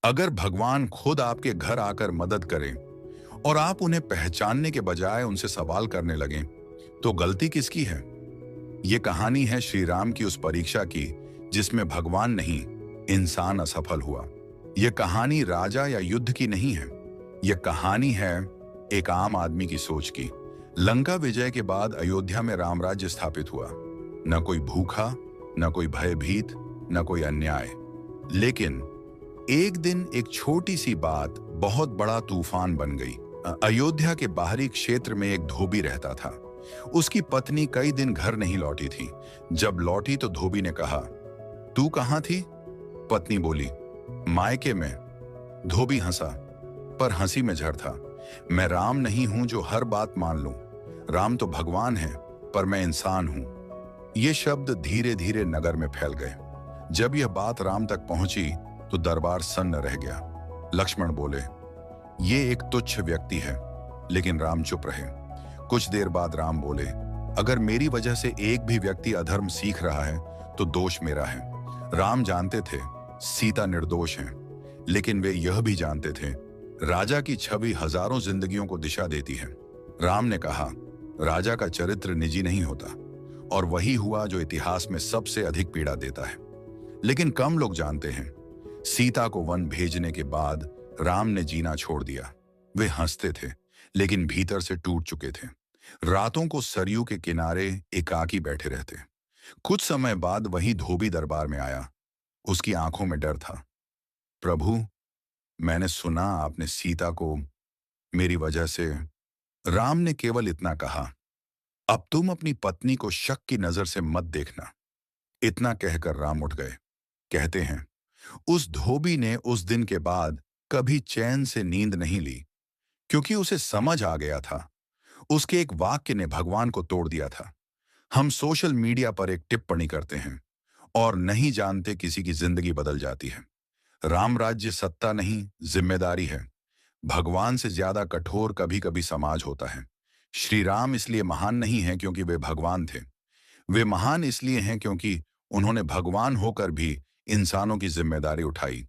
अगर भगवान खुद आपके घर आकर मदद करें और आप उन्हें पहचानने के बजाय उनसे सवाल करने लगें, तो गलती किसकी है? ये कहानी है श्री राम की उस परीक्षा की जिसमें भगवान नहीं, इंसान असफल हुआ। यह कहानी राजा या युद्ध की नहीं है। यह कहानी है एक आम आदमी की सोच की। लंका विजय के बाद अयोध्या में राम राज्य स्थापित हुआ। न कोई भूखा, न कोई भयभीत, न कोई अन्याय। लेकिन एक दिन एक छोटी सी बात बहुत बड़ा तूफान बन गई। अयोध्या के बाहरी क्षेत्र में एक धोबी रहता था। उसकी पत्नी कई दिन घर नहीं लौटी थी। जब लौटी तो धोबी ने कहा, तू कहाँ थी? पत्नी बोली, मायके में। धोबी हंसा, पर हंसी में जहर था। मैं राम नहीं हूं जो हर बात मान लूं। राम तो भगवान है, पर मैं इंसान हूं। ये शब्द धीरे धीरे नगर में फैल गए। जब यह बात राम तक पहुंची तो दरबार सन्न रह गया। लक्ष्मण बोले, ये एक तुच्छ व्यक्ति है। लेकिन राम चुप रहे। कुछ देर बाद राम बोले, अगर मेरी वजह से एक भी व्यक्ति अधर्म सीख रहा है तो दोष मेरा है। राम जानते थे सीता निर्दोष है, लेकिन वे यह भी जानते थे राजा की छवि हजारों जिंदगियों को दिशा देती है। राम ने कहा, राजा का चरित्र निजी नहीं होता, और वही हुआ जो इतिहास में सबसे अधिक पीड़ा देता है। लेकिन कम लोग जानते हैं, सीता को वन भेजने के बाद राम ने जीना छोड़ दिया। वे हंसते थे, लेकिन भीतर से टूट चुके थे। रातों को सरयू के किनारे एकाकी बैठे रहते। कुछ समय बाद वही धोबी दरबार में आया। उसकी आंखों में डर था। प्रभु, मैंने सुना आपने सीता को मेरी वजह से। राम ने केवल इतना कहा, अब तुम अपनी पत्नी को शक की नजर से मत देखना। इतना कहकर राम उठ गए। कहते हैं, उस धोबी ने उस दिन के बाद कभी चैन से नींद नहीं ली, क्योंकि उसे समझ आ गया था उसके एक वाक्य ने भगवान को तोड़ दिया था। हम सोशल मीडिया पर एक टिप्पणी करते हैं और नहीं जानते किसी की जिंदगी बदल जाती है। राम राज्य सत्ता नहीं, जिम्मेदारी है। भगवान से ज्यादा कठोर कभी कभी समाज होता है। श्री राम इसलिए महान नहीं है क्योंकि वे भगवान थे। वे महान इसलिए हैं क्योंकि उन्होंने भगवान होकर भी इंसानों की जिम्मेदारी उठाई।